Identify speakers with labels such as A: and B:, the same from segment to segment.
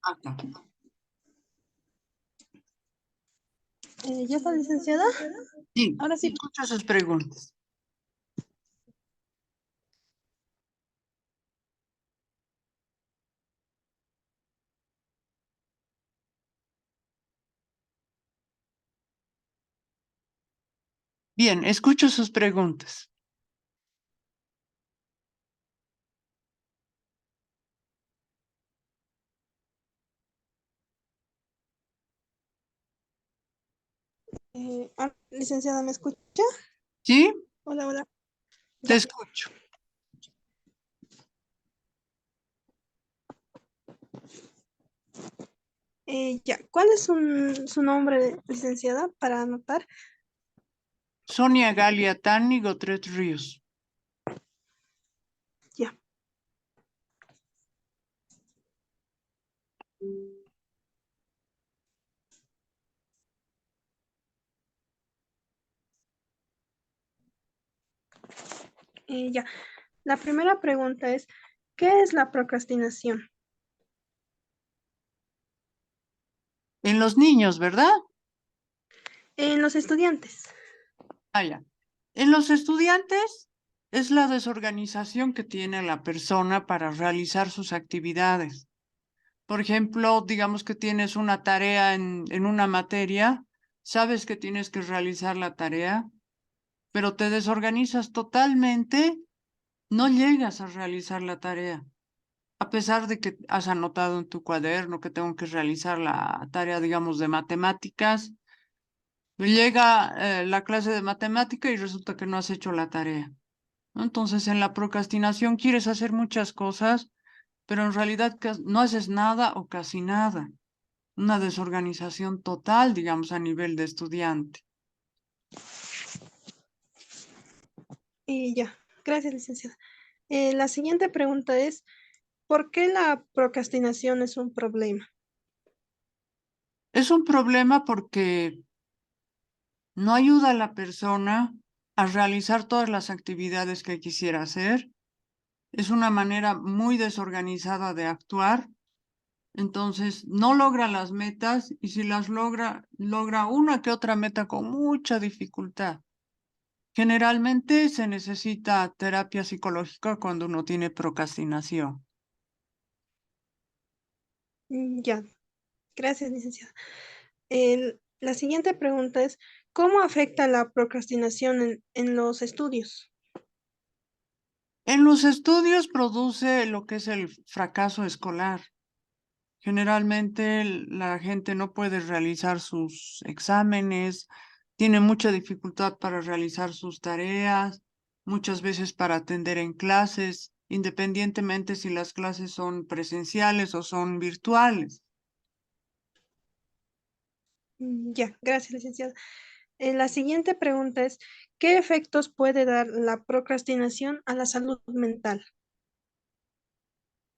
A: Acá.
B: ¿Ya está, licenciada?
A: Sí,
B: Ahora sí.
A: escucho sus preguntas. Bien, escucho sus preguntas.
B: Licenciada, ¿me escucha?
A: ¿Sí?
B: Hola, hola.
A: Te
B: Ya.
A: escucho.
B: Ya. ¿Cuál es su nombre, licenciada, para anotar?
A: Sonia Galia Tani Gotret Ríos.
B: Ya. Ya. La primera pregunta es, ¿qué es la procrastinación?
A: En los niños, ¿verdad?
B: En los estudiantes.
A: Ah, ya. En los estudiantes es la desorganización que tiene la persona para realizar sus actividades. Por ejemplo, digamos que tienes una tarea en una materia, sabes que tienes que realizar la tarea, pero te desorganizas totalmente, no llegas a realizar la tarea. A pesar de que has anotado en tu cuaderno que tengo que realizar la tarea, digamos, de matemáticas, llega la clase de matemática y resulta que no has hecho la tarea, ¿no? Entonces, en la procrastinación quieres hacer muchas cosas, pero en realidad no haces nada o casi nada. Una desorganización total, digamos, a nivel de estudiante.
B: Ya. Gracias, licenciada. La siguiente pregunta es, ¿por qué la procrastinación es un problema?
A: Es un problema porque no ayuda a la persona a realizar todas las actividades que quisiera hacer. Es una manera muy desorganizada de actuar. Entonces, no logra las metas y si las logra, logra una que otra meta con mucha dificultad. Generalmente se necesita terapia psicológica cuando uno tiene procrastinación.
B: Ya. Gracias, licenciada. La siguiente pregunta es, ¿cómo afecta la procrastinación en los estudios?
A: En los estudios produce lo que es el fracaso escolar. Generalmente la gente no puede realizar sus exámenes, tiene mucha dificultad para realizar sus tareas, muchas veces para atender en clases, independientemente si las clases son presenciales o son virtuales.
B: Ya, gracias, licenciada. La siguiente pregunta es, ¿qué efectos puede dar la procrastinación a la salud mental?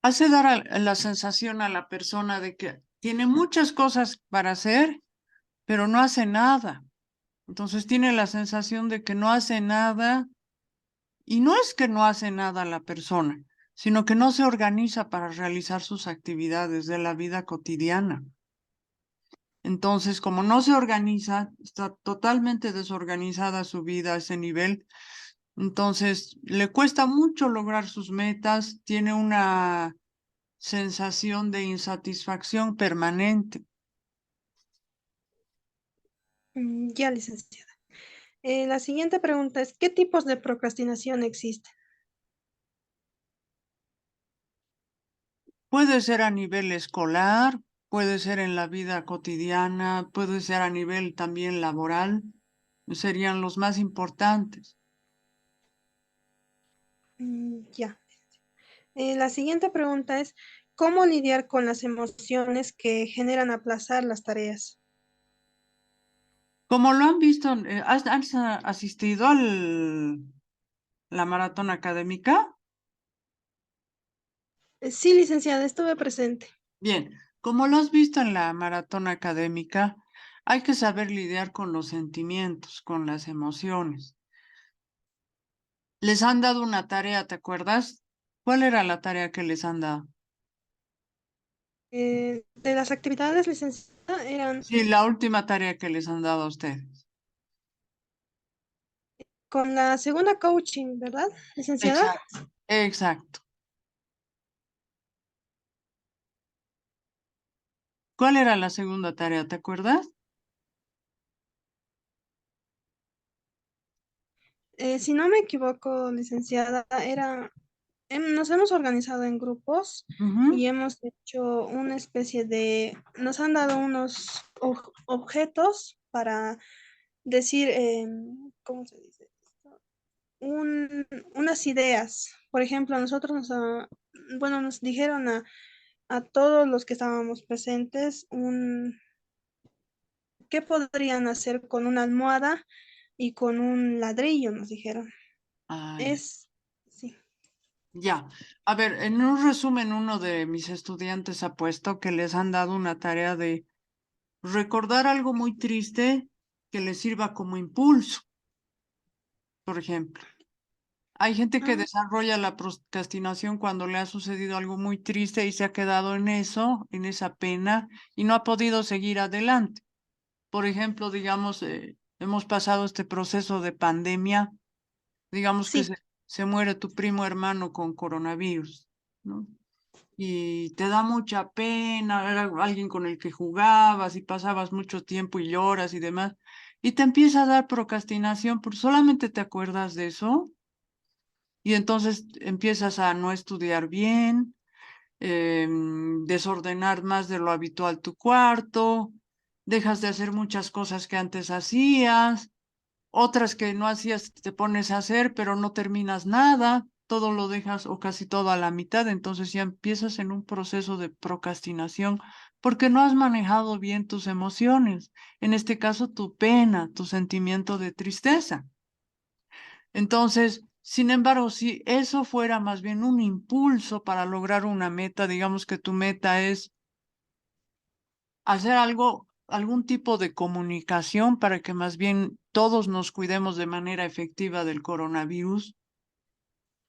A: Hace dar la sensación a la persona de que tiene muchas cosas para hacer, pero no hace nada. Entonces tiene la sensación de que no hace nada. Y no es que no hace nada la persona, sino que no se organiza para realizar sus actividades de la vida cotidiana. Entonces, como no se organiza, está totalmente desorganizada su vida a ese nivel. Entonces, le cuesta mucho lograr sus metas, tiene una sensación de insatisfacción permanente.
B: Ya, licenciada. La siguiente pregunta es, ¿qué tipos de procrastinación existen?
A: Puede ser a nivel escolar, puede ser en la vida cotidiana, puede ser a nivel también laboral, serían los más importantes.
B: Ya. La siguiente pregunta es, ¿cómo lidiar con las emociones que generan aplazar las tareas?
A: Como lo han visto, ¿has asistido a la maratón académica?
B: Sí, licenciada, estuve presente.
A: Bien, como lo has visto en la maratón académica, hay que saber lidiar con los sentimientos, con las emociones. Les han dado una tarea, ¿te acuerdas? ¿Cuál era la tarea que les han dado?
B: De las actividades, licenciada, eran
A: Sí, la última tarea que les han dado a ustedes.
B: con la segunda coaching, ¿verdad, licenciada?
A: Exacto, exacto. ¿Cuál era la segunda tarea? ¿Te acuerdas?
B: Si no me equivoco, licenciada, nos hemos organizado en grupos
A: Ujú.
B: y hemos hecho una especie nos han dado unos objetos para decir, ¿cómo se dice esto? Unas ideas. Por ejemplo, bueno, nos dijeron a todos los que estábamos presentes qué podrían hacer con una almohada y con un ladrillo, nos dijeron.
A: Ay,
B: Es, sí,
A: ya. A ver, en un resumen, uno de mis estudiantes ha puesto que les han dado una tarea de recordar algo muy triste que les sirva como impulso, por ejemplo. Hay gente que
B: ah,
A: desarrolla la procrastinación cuando le ha sucedido algo muy triste y se ha quedado en eso, en esa pena, y no ha podido seguir adelante. Por ejemplo, digamos, hemos pasado este proceso de pandemia, digamos que
B: sí,
A: se muere tu primo hermano con coronavirus, ¿no? Y te da mucha pena, era alguien con el que jugabas y pasabas mucho tiempo y lloras y demás, y te empieza a dar procrastinación, porque solamente te acuerdas de eso y entonces empiezas a no estudiar bien, desordenar más de lo habitual tu cuarto, dejas de hacer muchas cosas que antes hacías, otras que no hacías te pones a hacer, pero no terminas nada, todo lo dejas o casi todo a la mitad, entonces ya empiezas en un proceso de procrastinación porque no has manejado bien tus emociones, en este caso tu pena, tu sentimiento de tristeza. Entonces, sin embargo, si eso fuera más bien un impulso para lograr una meta, digamos que tu meta es hacer algo, algún tipo de comunicación para que más bien todos nos cuidemos de manera efectiva del coronavirus,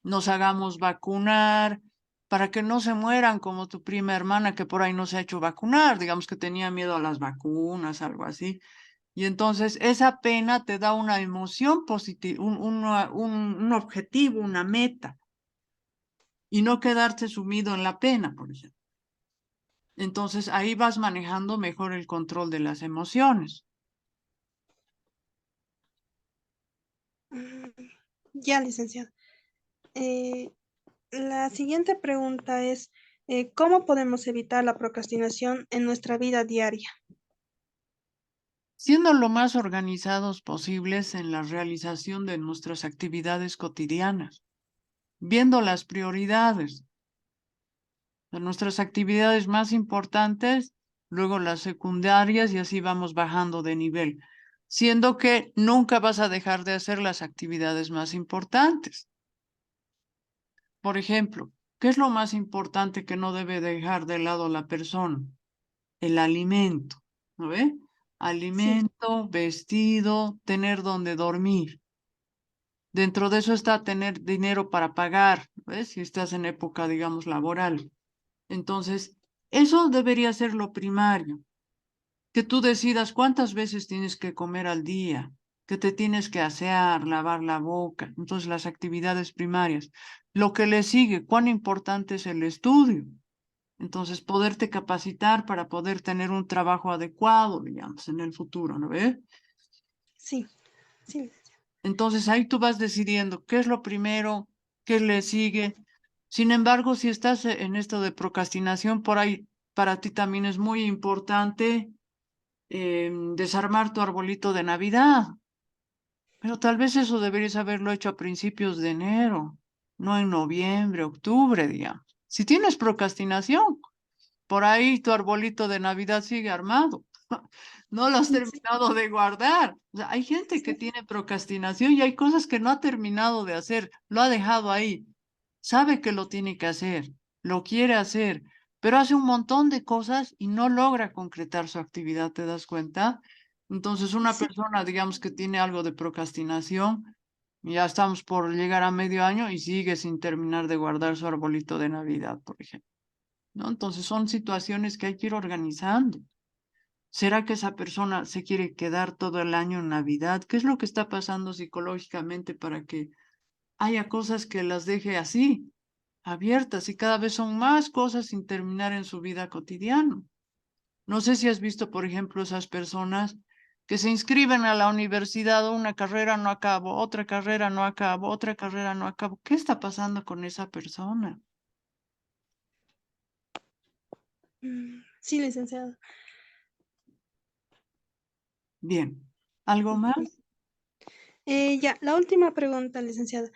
A: nos hagamos vacunar, para que no se mueran como tu prima hermana que por ahí no se ha hecho vacunar, digamos que tenía miedo a las vacunas, algo así. Y entonces esa pena te da una emoción positiva, un objetivo, una meta, y no quedarte sumido en la pena, por ejemplo. Entonces ahí vas manejando mejor el control de las emociones.
B: mm, ya, licenciada. Eh, la siguiente pregunta es, ¿cómo podemos evitar la procrastinación en nuestra vida diaria?
A: Siendo lo más organizados posibles en la realización de nuestras actividades cotidianas, viendo las prioridades de nuestras actividades más importantes, luego las secundarias y así vamos bajando de nivel, siendo que nunca vas a dejar de hacer las actividades más importantes. Por ejemplo, ¿qué es lo más importante que no debe dejar de lado la persona? El alimento, ¿no ve?
B: Sí,
A: Alimento, vestido, tener donde dormir. Dentro de eso está tener dinero para pagar, ¿ves? Si estás en época, digamos, laboral. Entonces, eso debería ser lo primario, que tú decidas cuántas veces tienes que comer al día, que te tienes que asear, lavar la boca, entonces las actividades primarias. Lo que le sigue, cuán importante es el estudio. Entonces, poderte capacitar para poder tener un trabajo adecuado, digamos, en el futuro, ¿no ves?
B: sí, sí.
A: Entonces, ahí tú vas decidiendo qué es lo primero, qué le sigue. Sin embargo, si estás en esto de procrastinación, por ahí para ti también es muy importante desarmar tu arbolito de Navidad. Pero tal vez eso deberías haberlo hecho a principios de enero, no en noviembre, octubre, digamos. Si tienes procrastinación, por ahí tu arbolito de Navidad sigue armado. No lo has
B: Sí,
A: terminado de guardar. O sea, hay gente que
B: sí,
A: tiene procrastinación y hay cosas que no ha terminado de hacer, lo ha dejado ahí. Sabe que lo tiene que hacer, lo quiere hacer, pero hace un montón de cosas y no logra concretar su actividad, ¿te das cuenta? Entonces, una
B: sí.
A: persona, digamos que tiene algo de procrastinación, ya estamos por llegar a medio año y sigue sin terminar de guardar su arbolito de Navidad, por ejemplo. ¿no? Entonces son situaciones que hay que ir organizando. ¿Será que esa persona se quiere quedar todo el año en Navidad? ¿Qué es lo que está pasando psicológicamente para que haya cosas que las deje así, abiertas, y cada vez son más cosas sin terminar en su vida cotidiana? No sé si has visto, por ejemplo, esas personas que se inscriben a la universidad, una carrera no acabo, otra carrera no acabo, otra carrera no acabo. ¿Qué está pasando con esa persona?
B: Sí, licenciado.
A: Bien, ¿algo más?
B: Ya, la última pregunta, licenciada.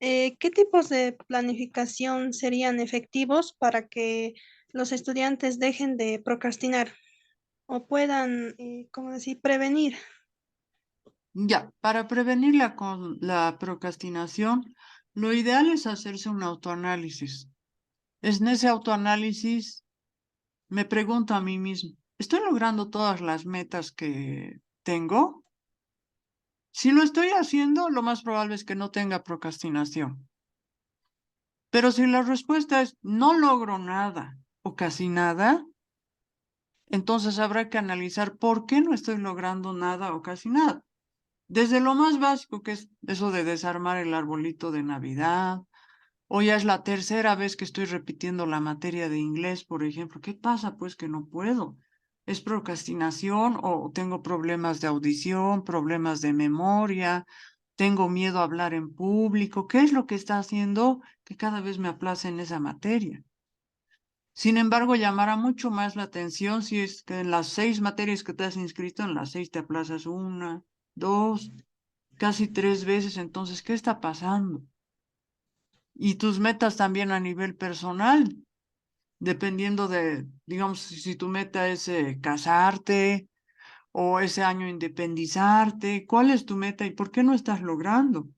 B: ¿Qué tipos de planificación serían efectivos para que los estudiantes dejen de procrastinar o puedan, ¿cómo decir?, prevenir?
A: Ya, para prevenir la procrastinación, lo ideal es hacerse un autoanálisis. Es en ese autoanálisis, me pregunto a mí mismo, ¿estoy logrando todas las metas que tengo? Si lo estoy haciendo, lo más probable es que no tenga procrastinación. Pero si la respuesta es no logro nada o casi nada, entonces habrá que analizar por qué no estoy logrando nada o casi nada. Desde lo más básico, que es eso de desarmar el arbolito de Navidad, o ya es la tercera vez que estoy repitiendo la materia de inglés, por ejemplo. ¿Qué pasa? Pues que no puedo. ¿Es procrastinación o tengo problemas de audición, problemas de memoria? ¿Tengo miedo a hablar en público? ¿Qué es lo que está haciendo que cada vez me aplace en esa materia? Sin embargo, llamará mucho más la atención si es que en las 6 materias que te has inscrito, en las 6 te aplazas una, dos, casi 3 veces. Entonces, ¿qué está pasando? Y tus metas también a nivel personal, dependiendo de, digamos, si tu meta es casarte o ese año independizarte, ¿cuál es tu meta y por qué no estás logrando?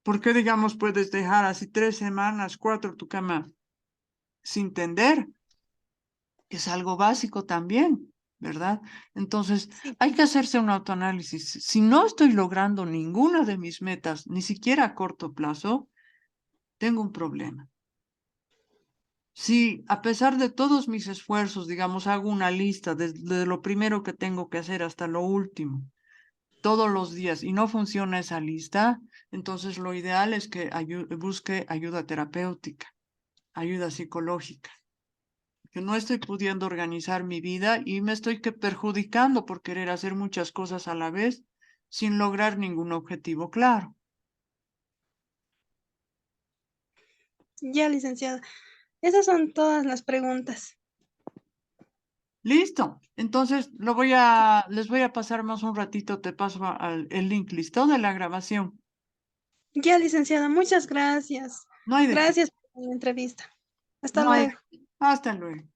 A: ¿Por qué, digamos, puedes dejar así 3 semanas, 4 tu cama sin tender? Es algo básico también, ¿verdad? Entonces,
B: Sí.
A: hay que hacerse un autoanálisis. Si no estoy logrando ninguna de mis metas, ni siquiera a corto plazo, tengo un problema. Si a pesar de todos mis esfuerzos, digamos, hago una lista desde lo primero que tengo que hacer hasta lo último, todos los días, y no funciona esa lista, entonces lo ideal es que busque ayuda terapéutica, ayuda psicológica, que no estoy pudiendo organizar mi vida y me estoy perjudicando por querer hacer muchas cosas a la vez sin lograr ningún objetivo claro.
B: Ya, licenciada. Esas son todas las preguntas.
A: Listo. Entonces les voy a pasar más un ratito, te paso el link, listo, de la grabación.
B: Ya, licenciada, muchas gracias.
A: No hay de qué.
B: Gracias por la entrevista. Hasta
A: No hay
B: luego.
A: de qué. Hasta luego.